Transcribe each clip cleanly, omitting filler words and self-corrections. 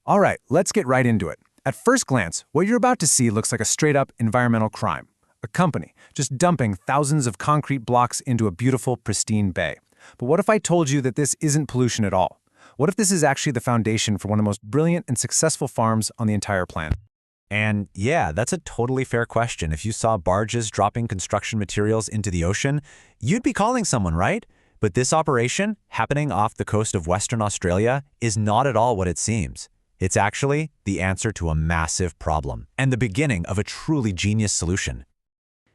All right, let's get right into it. At first glance, what you're about to see looks like a straight-up environmental crime. A company just dumping thousands of concrete blocks into a beautiful, pristine bay. But what if I told you that this isn't pollution at all? What if this is actually the foundation for one of the most brilliant and successful farms on the entire planet? And yeah, that's a totally fair question. If you saw barges dropping construction materials into the ocean, you'd be calling someone, right? But this operation, happening off the coast of Western Australia, is not at all what it seems. It's actually the answer to a massive problem and the beginning of a truly genius solution.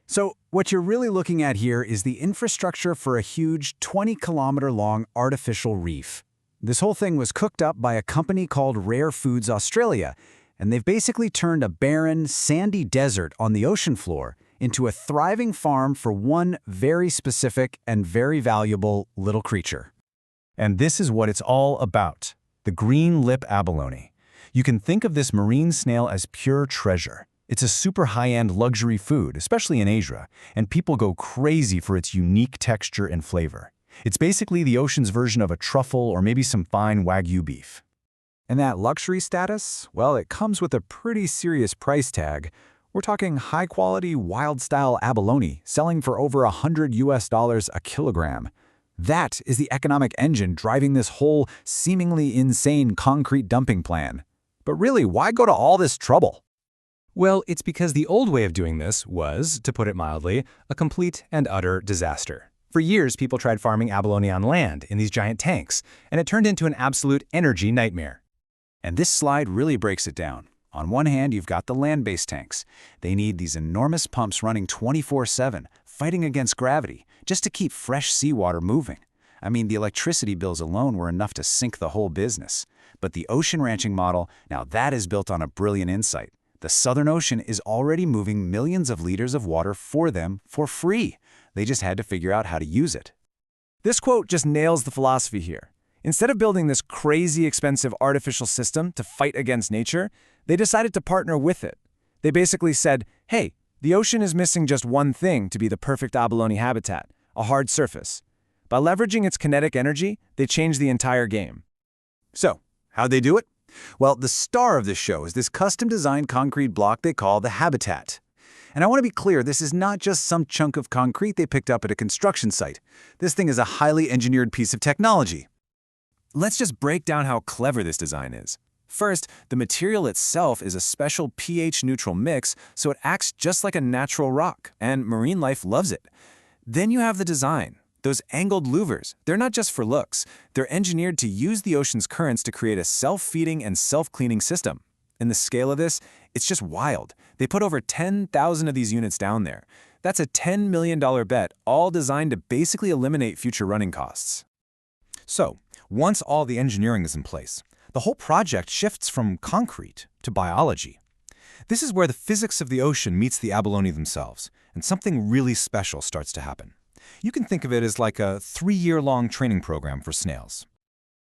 So what you're really looking at here is the infrastructure for a huge 20-kilometer-long artificial reef. This whole thing was cooked up by a company called Rare Foods Australia, and they've basically turned a barren, sandy desert on the ocean floor into a thriving farm for one very specific and very valuable little creature. And this is what it's all about, the greenlip abalone. You can think of this marine snail as pure treasure. It's a super high-end luxury food, especially in Asia, and people go crazy for its unique texture and flavor. It's basically the ocean's version of a truffle or maybe some fine Wagyu beef. And that luxury status, well, it comes with a pretty serious price tag. We're talking high-quality, wild-style abalone selling for over $100 a kilogram. That is the economic engine driving this whole seemingly insane concrete dumping plan. But really, why go to all this trouble? Well, it's because the old way of doing this was, to put it mildly, a complete and utter disaster. For years, people tried farming abalone on land in these giant tanks, and it turned into an absolute energy nightmare. And this slide really breaks it down. On one hand, you've got the land-based tanks. They need these enormous pumps running 24/7, fighting against gravity, just to keep fresh seawater moving. I mean, the electricity bills alone were enough to sink the whole business. But the ocean ranching model, now that is built on a brilliant insight. The Southern Ocean is already moving millions of liters of water for them for free. They just had to figure out how to use it. This quote just nails the philosophy here. Instead of building this crazy expensive artificial system to fight against nature, they decided to partner with it. They basically said, hey, the ocean is missing just one thing to be the perfect abalone habitat, a hard surface. By leveraging its kinetic energy, they changed the entire game. So, how'd they do it? Well, the star of this show is this custom-designed concrete block they call the habitat. And I want to be clear, this is not just some chunk of concrete they picked up at a construction site. This thing is a highly engineered piece of technology. Let's just break down how clever this design is. First, the material itself is a special pH-neutral mix, so it acts just like a natural rock, and marine life loves it. Then you have the design. Those angled louvers, they're not just for looks. They're engineered to use the ocean's currents to create a self-feeding and self-cleaning system. And the scale of this, it's just wild. They put over 10,000 of these units down there. That's a $10 million bet, all designed to basically eliminate future running costs. So, once all the engineering is in place, the whole project shifts from concrete to biology. This is where the physics of the ocean meets the abalone themselves, and something really special starts to happen. You can think of it as like a 3-year-long training program for snails.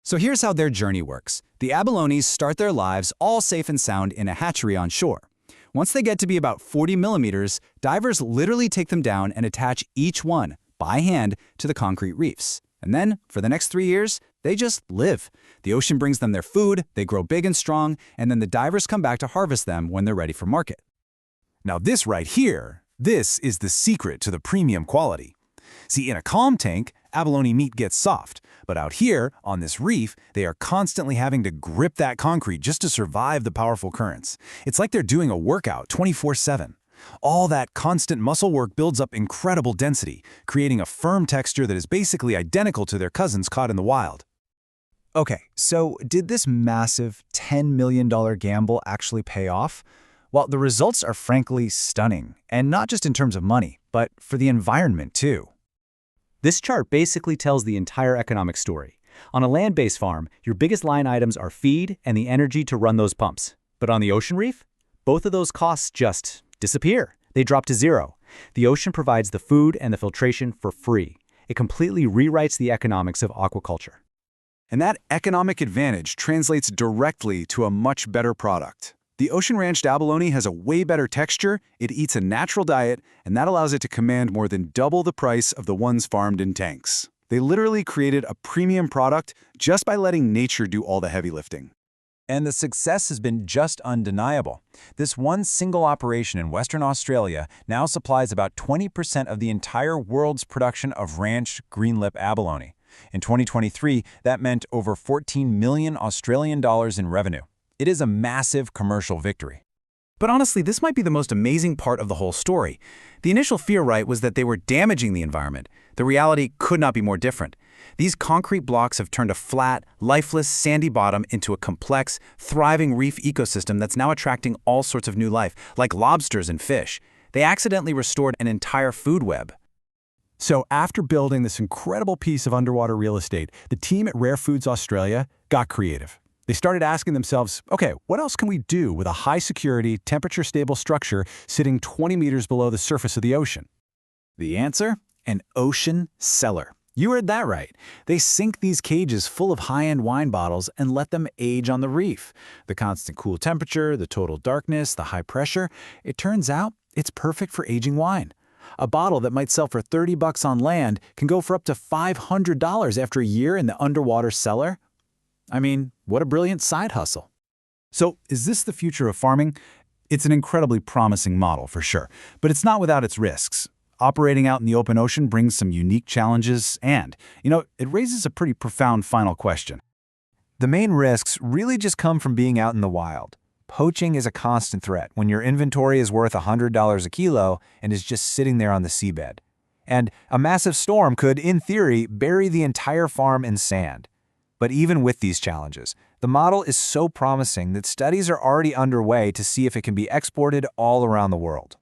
So here's how their journey works. The abalones start their lives all safe and sound in a hatchery on shore. Once they get to be about 40 millimeters, divers literally take them down and attach each one, by hand, to the concrete reefs. And then, for the next 3 years, they just live. The ocean brings them their food, they grow big and strong, and then the divers come back to harvest them when they're ready for market. Now this right here, this is the secret to the premium quality. See, in a calm tank, abalone meat gets soft, but out here, on this reef, they are constantly having to grip that concrete just to survive the powerful currents. It's like they're doing a workout 24/7. All that constant muscle work builds up incredible density, creating a firm texture that is basically identical to their cousins caught in the wild. Okay, so did this massive $10 million gamble actually pay off? Well, the results are frankly stunning, and not just in terms of money, but for the environment too. This chart basically tells the entire economic story. On a land-based farm, your biggest line items are feed and the energy to run those pumps. But on the ocean reef, both of those costs just disappear. They drop to zero. The ocean provides the food and the filtration for free. It completely rewrites the economics of aquaculture. And that economic advantage translates directly to a much better product. The ocean-ranched abalone has a way better texture, it eats a natural diet, and that allows it to command more than double the price of the ones farmed in tanks. They literally created a premium product just by letting nature do all the heavy lifting. And the success has been just undeniable. This one single operation in Western Australia now supplies about 20% of the entire world's production of ranch greenlip abalone. In 2023, that meant over 14 million Australian dollars in revenue. It is a massive commercial victory. But honestly, this might be the most amazing part of the whole story. The initial fear, right, was that they were damaging the environment. The reality could not be more different. These concrete blocks have turned a flat, lifeless, sandy bottom into a complex, thriving reef ecosystem that's now attracting all sorts of new life, like lobsters and fish. They accidentally restored an entire food web. So after building this incredible piece of underwater real estate, the team at Rare Foods Australia got creative. They started asking themselves, okay, what else can we do with a high-security, temperature-stable structure sitting 20 meters below the surface of the ocean? The answer? An ocean cellar. You heard that right. They sink these cages full of high-end wine bottles and let them age on the reef. The constant cool temperature, the total darkness, the high pressure, it turns out it's perfect for aging wine. A bottle that might sell for $30 on land can go for up to $500 after a year in the underwater cellar. I mean, what a brilliant side hustle. So, is this the future of farming? It's an incredibly promising model, for sure, but it's not without its risks. Operating out in the open ocean brings some unique challenges and, it raises a pretty profound final question. The main risks really just come from being out in the wild. Poaching is a constant threat when your inventory is worth $100 a kilo and is just sitting there on the seabed. And a massive storm could, in theory, bury the entire farm in sand. But even with these challenges, the model is so promising that studies are already underway to see if it can be exported all around the world.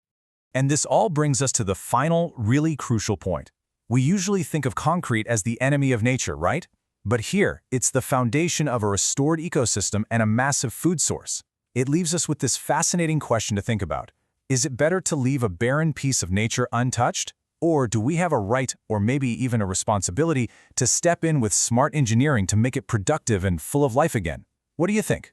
And this all brings us to the final, really crucial point. We usually think of concrete as the enemy of nature, right? But here, it's the foundation of a restored ecosystem and a massive food source. It leaves us with this fascinating question to think about. Is it better to leave a barren piece of nature untouched? Or do we have a right, or maybe even a responsibility, to step in with smart engineering to make it productive and full of life again? What do you think?